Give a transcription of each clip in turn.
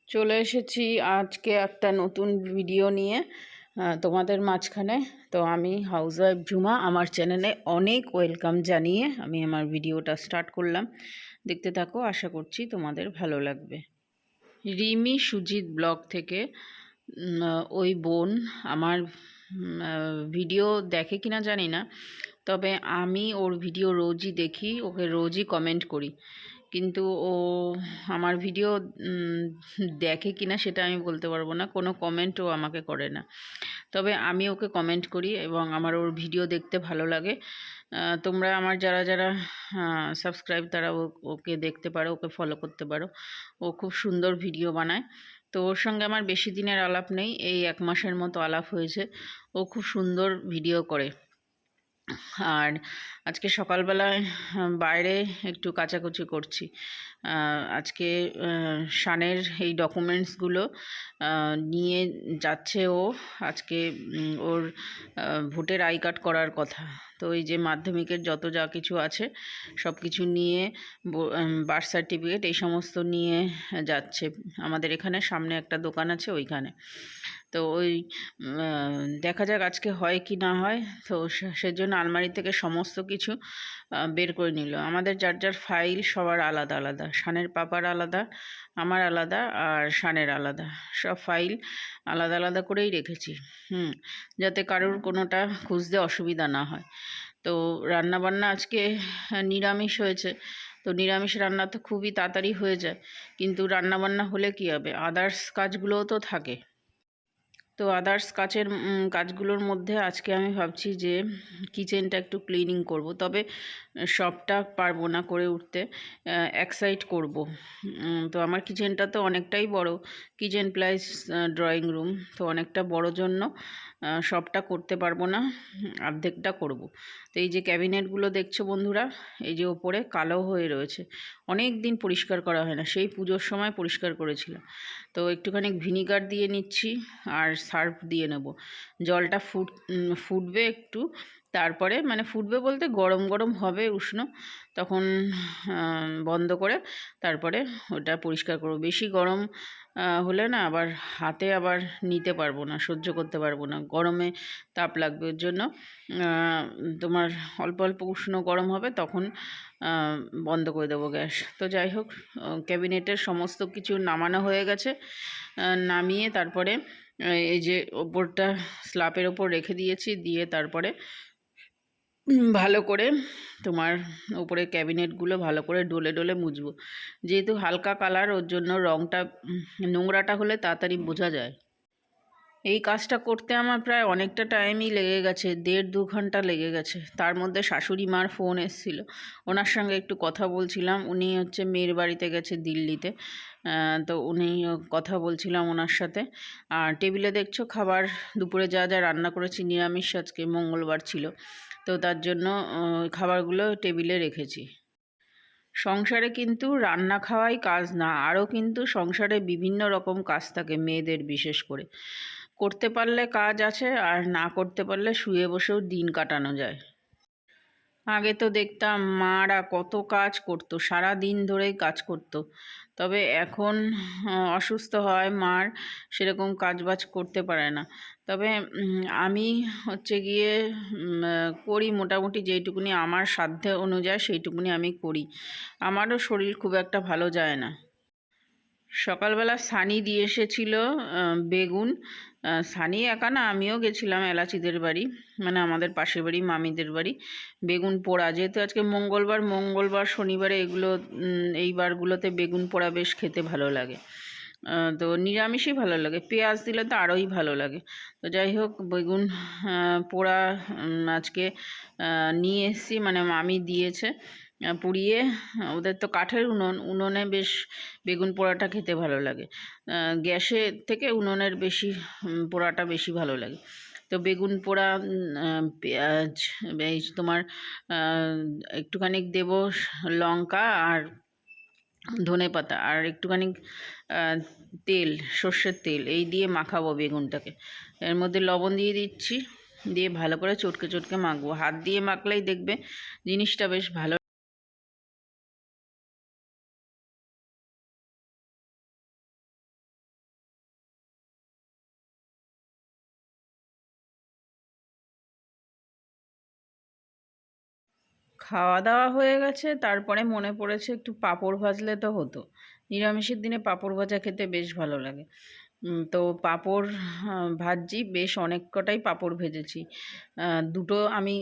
চলে এসেছি আজকে একটা নতুন ভিডিও নিয়ে তোমাদের মাঝখানে। তো আমি হাউসওয়াইফ ঝুমা, আমার চ্যানেলে অনেক ওয়েলকাম জানিয়ে আমি আমার ভিডিওটা স্টার্ট করলাম। দেখতে থাকো, আশা করছি তোমাদের ভালো লাগবে। রিমি সুজিত ব্লগ থেকে ওই বোন আমার ভিডিও দেখে কিনা জানি না, তবে আমি ওর ভিডিও রোজই দেখি, ওকে রোজই কমেন্ট করি, কিন্তু ও আমার ভিডিও দেখে কিনা সেটা আমি বলতে পারবো না। কোনো কমেন্টও আমাকে করে না, তবে আমি ওকে কমেন্ট করি এবং আমার ওর ভিডিও দেখতে ভালো লাগে। তোমরা আমার যারা যারা সাবস্ক্রাইব তারা ওকে দেখতে পারো, ওকে ফলো করতে পারো। ও খুব সুন্দর ভিডিও বানায়। তো ওর সঙ্গে আমার বেশি দিনের আলাপ নেই, এই 1 মাসের মতো আলাপ হয়েছে। ও খুব সুন্দর ভিডিও করে। আর আজকে সকালবেলায় বাইরে একটু কাচাকুচি করছি। আজকে শানের এই ডকুমেন্টসগুলো নিয়ে যাচ্ছে ও। আজকে ওর ভোটের আই কার্ড করার কথা। তো এই যে মাধ্যমিকের যত যা কিছু আছে সব কিছু নিয়ে, বার্থ সার্টিফিকেট এই সমস্ত নিয়ে যাচ্ছে। আমাদের এখানে সামনে একটা দোকান আছে, ওইখানে। তো ওই দেখা যাক আজকে হয় কি না হয়। তো সেজন্য আলমারি থেকে সমস্ত কিছু বের করে নিল। আমাদের যার যার ফাইল সবার আলাদা আলাদা, শানের পাপার আলাদা, আমার আলাদা, আর শানের আলাদা। সব ফাইল আলাদা আলাদা করেই রেখেছি, যাতে কারোর কোনোটা খুঁজতে অসুবিধা না হয়। তো রান্নাবান্না আজকে নিরামিষ হয়েছে। তো নিরামিষ রান্না তো খুবই তাড়াতাড়ি হয়ে যায়, কিন্তু রান্নাবান্না হলে কী হবে, আদার্স কাজগুলোও তো থাকে। তো আদার্স কাজগুলোর মধ্যে আজকে আমি ভাবছি যে কিচেনটা একটু ক্লিনিং করব, তবে সবটা পারবো না করে উঠতে, এক সাইড করব। তো আমার কিচেনটা তো অনেকটাই বড়, কিচেন প্লাস ড্রয়িং রুম, তো অনেকটা বড় জন্য সবটা করতে পারবো না, অর্ধেকটা করব। তো এই যে ক্যাবিনেটগুলো দেখছো বন্ধুরা, এই যে ওপরে কালো হয়ে রয়েছে, অনেক দিন পরিষ্কার করা হয় না, সেই পুজোর সময় পরিষ্কার করেছিলাম। তো একটুখানি ভিনিগার দিয়ে নিচ্ছি আর সার্ফ দিয়ে নেব। জলটা ফুটবে একটু, তারপরে মানে ফুটবে বলতে গরম গরম হবে, উষ্ণ, তখন বন্ধ করে তারপরে ওটা পরিষ্কার করব। বেশি গরম হলে না আবার হাতে আবার নিতে পারবো না, সহ্য করতে পারবো না, গরমে তাপ লাগবে। ওর জন্য তোমার অল্প অল্প উষ্ণ গরম হবে, তখন বন্ধ করে দেবো গ্যাস। তো যাই হোক, ক্যাবিনেটের সমস্ত কিছু নামানো হয়ে গেছে। নামিয়ে তারপরে এই যে ওপরটা স্ল্যাপের ওপর রেখে দিয়েছি, দিয়ে তারপরে ভালো করে তোমার উপরে ক্যাবিনেটগুলো ভালো করে ডলে ডলে মুছবো। যেহেতু হালকা কালার, ওর জন্য রঙটা নোংরাটা হলে তাড়াতাড়ি বোঝা যায়। এই কাজটা করতে আমার প্রায় অনেকটা টাইমই লেগে গেছে, 1.5-2 ঘন্টা লেগে গেছে। তার মধ্যে শাশুড়ি মার ফোন এসেছিলো, ওনার সঙ্গে একটু কথা বলছিলাম। উনি হচ্ছে মেয়ের বাড়িতে গেছে দিল্লিতে, তো উনি কথা বলছিলাম ওনার সাথে। আর টেবিলে দেখছো খাবার, দুপুরে যা যা রান্না করেছি, নিরামিষ, আজকে মঙ্গলবার ছিল, তো তার জন্য খাবারগুলো টেবিলে রেখেছি। সংসারে কিন্তু রান্না খাওয়াই কাজ না, আরও কিন্তু সংসারে বিভিন্ন রকম কাজ থাকে মেয়েদের, বিশেষ করে করতে পারলে কাজ আছে, আর না করতে পারলে শুয়ে বসেও দিন কাটানো যায়। আগে তো দেখতাম মারা কত কাজ করতো, সারা দিন ধরেই কাজ করতো। তবে এখন অসুস্থ হয় মার, সেরকম কাজবাজ করতে পারে না। তবে আমি হচ্ছে গিয়ে করি মোটামুটি, যেইটুকুনি আমার সাধ্য অনুযায়ী সেইটুকুনি আমি করি। আমারও শরীর খুব একটা ভালো যায় না। সকালবেলা সানি দিয়ে এসেছিল বেগুন। সানি একা না, আমিও গেছিলাম এলাচিদের বাড়ি, মানে আমাদের পাশের বাড়ি, মামিদের বাড়ি। বেগুন পোড়া, যেহেতু আজকে মঙ্গলবার শনিবারে এগুলো, এই বারগুলোতে বেগুন পোড়া বেশ খেতে ভালো লাগে। তো নিরামিষই ভালো লাগে, পেঁয়াজ দিলে তো আরোই ভালো লাগে। তো যাই হোক, বেগুন পোড়া আজকে নিয়ে এসেছি, মানে মামি দিয়েছে পুড়িয়ে। ওদের তো কাঠের উনুনে বেশ বেগুন পোড়াটা খেতে ভালো লাগে, গ্যাসের থেকে উনুনের বেশি পোড়াটা বেশি ভালো লাগে। তো বেগুন পোড়া, পেঁয়াজ, এই তোমার একটুখানি দেব লঙ্কা আর ধনেপাতা, আর একটুখানি তেল, সর্ষের তেল, এই দিয়ে মাখাবো বেগুনটাকে। এর মধ্যে লবণ দিয়ে দিচ্ছি, দিয়ে ভালো করে চটকে চটকে মাখবো। হাত দিয়ে মাখলেই দেখবে জিনিসটা বেশ ভালো। খাওয়া দাওয়া হয়ে গেছে, তারপরে মনে পড়েছে একটু পাঁপড় ভাজলে তো হতো। নিরামিষের দিনে পাঁপড় ভাজা খেতে বেশ ভালো লাগে। তো পাঁপড় ভাজছি, বেশ অনেক কটাই পাঁপড় ভেজেছি। দুটো আমি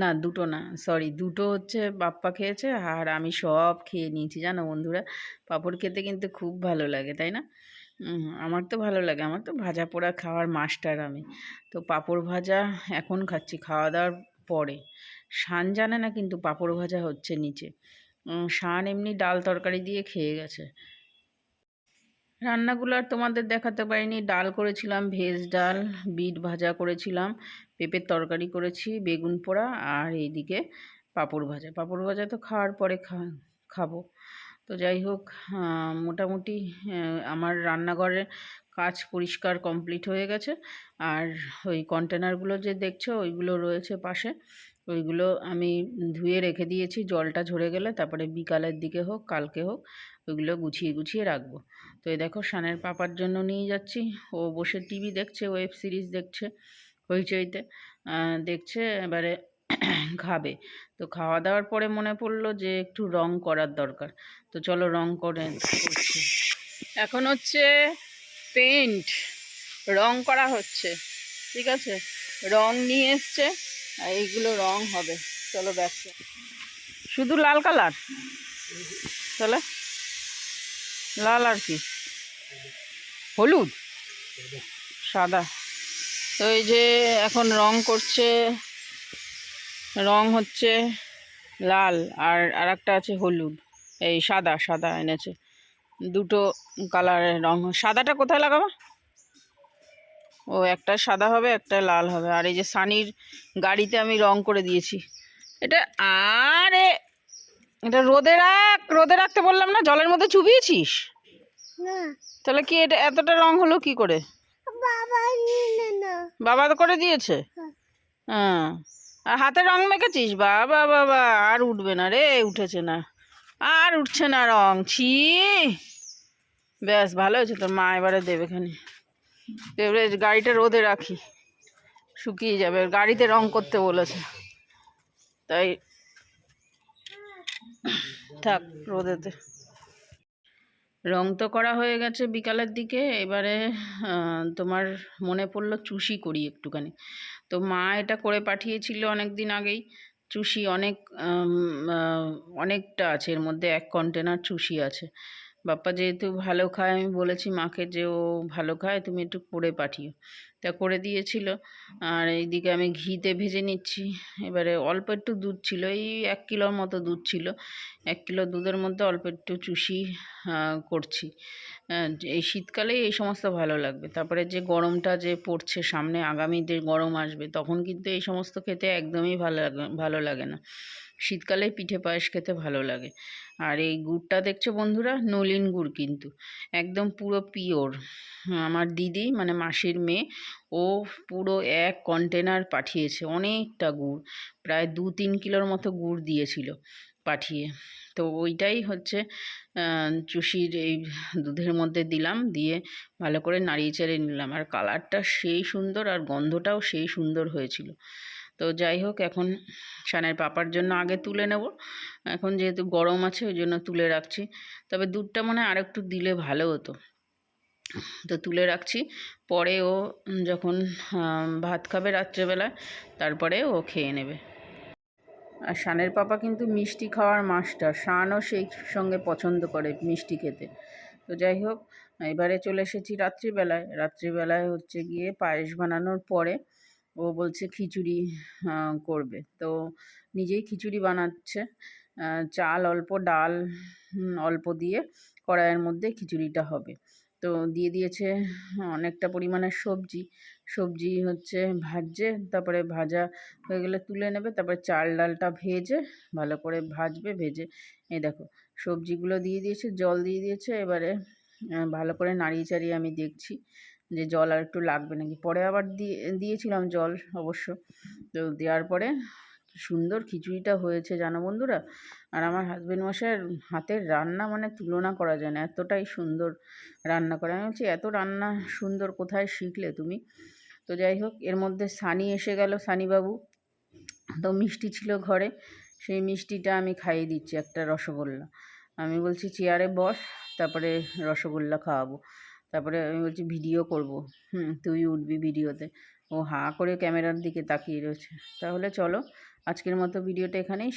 না, দুটো না, সরি, দুটো হচ্ছে বাপ্পা খেয়েছে আর আমি সব খেয়ে নিয়েছি। জানো বন্ধুরা, পাঁপড় খেতে কিন্তু খুব ভালো লাগে, তাই না? আমার তো ভালো লাগে, আমার তো ভাজা পোড়া খাওয়ার মাস্টার আমি। তো পাঁপড় ভাজা এখন খাচ্ছি খাওয়া দাওয়ার পরে। শান জানে না কিন্তু পাঁপড় ভাজা হচ্ছে নিচে। শান এমনি ডাল তরকারি দিয়ে খেয়ে গেছে। রান্নাগুলো আর তোমাদের দেখাতে পারিনি। ডাল করেছিলাম, ভেজ ডাল, বিট ভাজা করেছিলাম, পেঁপের তরকারি করেছি, বেগুন পোড়া, আর এইদিকে পাঁপড় ভাজা। পাঁপড় ভাজা তো খাওয়ার পরে খাবো। তো যাই হোক, মোটামুটি আমার রান্নাঘরের কাজ পরিষ্কার কমপ্লিট হয়ে গেছে। আর ওই কন্টেনারগুলো যে দেখছো ওইগুলো রয়েছে পাশে, ওইগুলো আমি ধুয়ে রেখে দিয়েছি। জলটা ঝরে গেলে তারপরে বিকালের দিকে হোক কালকে হোক ওইগুলো গুছিয়ে গুছিয়ে রাখবো। তো এই দেখো, শানের পাপার জন্য নিয়ে যাচ্ছি। ও বসে টিভি দেখছে, ওয়েব সিরিজ দেখছে, হইচইতে দেখছে। এবারে খাবে। তো খাওয়া দাওয়ার পরে মনে পড়লো যে একটু রং করার দরকার। তো চলো রং করছি। এখন হচ্ছে পেন্ট, রং করা হচ্ছে। ঠিক আছে, রং নিয়ে এসছে, আর এইগুলো রং হবে। চলো ব্যাগটা, শুধু লাল কালার, তাহলে লাল আর কি, হলুদ, সাদা। তো এই যে এখন রং করছে, রং হচ্ছে লাল আর আরেকটা আছে হলুদ, এই সাদা, সাদা এনেছে, দুটো কালারের রং। সাদাটা কোথায় লাগাবো? ও, একটা সাদা হবে একটা লাল হবে। আর এই যে সানির গাড়িতে আমি রং করে দিয়েছি এটা। আরে এটা রোদে রাখ, রোদে রাখতে বললাম না, জলের মধ্যে চুবিয়েছিস? তাহলে কি এটা এতটা রং হলো কি করে? বাবা তো করে দিয়েছে। হ্যাঁ, আর হাতে রং মেখেছিস? বাবা বাবা, আর উঠবে না রে, উঠেছে না, আর উঠছে না রং, ছি। ব্যাস ভালো হয়েছে, তোর মা এবারে দেবে খানি। এবারে গাড়িটা রোদে রাখি, শুকিয়ে যাবে। গাড়িতে রং করতে বলেছে, তাই থাক রোদেতে। রং তো করা হয়ে গেছে বিকালের দিকে। এবারে তোমার মনে পড়লো চুষি করি একটুখানি। তো মা এটা করে পাঠিয়েছিল অনেক দিন আগেই। চুষি অনেকটা আছে এর মধ্যে, 1 কন্টেনার চুষি আছে। বাপ্পা যেহেতু ভালো খায়, আমি বলেছি মাকে যে ও ভালো খায়, তুমি একটু করে পাঠিও। তা করে দিয়েছিল। আর এইদিকে আমি ঘিতে ভেজে নিচ্ছি। এবারে অল্প একটু দুধ ছিল, এই 1 কিলোর মতো দুধ ছিল। 1 কিলো দুধের মধ্যে অল্প একটু চুষি করছি। এই শীতকালেই এই সমস্ত ভালো লাগবে। তারপরে যে গরমটা যে পড়ছে সামনে, আগামী যে গরম আসবে, তখন কিন্তু এই সমস্ত খেতে একদমই ভালো লাগে না। শীতকালে পিঠে পায়েস খেতে ভালো লাগে। আর এই গুড়টা দেখছো বন্ধুরা, নলিন গুড় কিন্তু, একদম পুরো পিওর। আমার দিদি মানে মাসির মেয়ে, ও পুরো 1 কন্টেনার পাঠিয়েছে, অনেকটা গুড়, প্রায় 2-3 কিলোর মতো গুড় দিয়েছিল পাঠিয়ে। তো ওইটাই হচ্ছে চুষির এই দুধের মধ্যে দিলাম, দিয়ে ভালো করে নাড়িয়ে চাড়িয়ে নিলাম। আর কালারটা সেই সুন্দর, আর গন্ধটাও সেই সুন্দর হয়েছিল। তো যাই হোক, এখন শানের পাপার জন্য আগে তুলে নেব। এখন যেহেতু গরম আছে ওই জন্য তুলে রাখছি। তবে দুধটা মনে হয় আরেকটু দিলে ভালো হতো। তো তুলে রাখছি, পরে ও যখন ভাত খাবে রাত্রেবেলায়, তারপরে ও খেয়ে নেবে। আর শানের পাপা কিন্তু মিষ্টি খাওয়ার মাস্টার, শানও সেই সঙ্গে পছন্দ করে মিষ্টি খেতে। তো যাই হোক, এবারে চলে এসেছি রাত্রিবেলায়। রাত্রিবেলায় হচ্ছে গিয়ে পায়েস বানানোর পরে ও বলছে খিচুড়ি করবে। তো নিজেই খিচুড়ি বানাচ্ছে। চাল অল্প, ডাল অল্প দিয়ে কড়াইয়ের মধ্যে খিচুড়িটা হবে। তো দিয়ে দিয়েছে অনেকটা পরিমাণের সবজি। সবজি হচ্ছে ভাজছে, তারপরে ভাজা হয়ে গেলে তুলে নেবে, তারপরে চাল ডালটা ভেজে ভালো করে ভাজবে। ভেজে এই দেখো সবজিগুলো দিয়ে দিয়েছে, জল দিয়ে দিয়েছে। এবারে ভালো করে নাড়িয়ে চাড়িয়ে আমি দেখছি যে জল আর একটু লাগবে নাকি। পরে আবার দিয়েছিলাম জল অবশ্য। তো দেওয়ার পরে সুন্দর খিচুড়িটা হয়েছে জানো বন্ধুরা। আর আমার হাজবেন্ড মশাইয়ের হাতের রান্না মানে তুলনা করা যায় না, এতটাই সুন্দর রান্না করে। আমি বলছি এত রান্না সুন্দর কোথায় শিখলে তুমি? তো যাই হোক, এর মধ্যে সানি এসে গেল, সানিবাবু। তো মিষ্টি ছিল ঘরে, সেই মিষ্টিটা আমি খাইয়ে দিচ্ছি, একটা রসগোল্লা। আমি বলছি চেয়ারে বস, তারপরে রসগোল্লা খাওয়াবো। তারপরে আমি বলছি ভিডিও করব, তুই উঠবি ভিডিওতে। ও হাঁ করে ক্যামেরার দিকে তাকিয়ে রয়েছে। তাহলে চলো, আজকের মতো ভিডিওটা এখানেই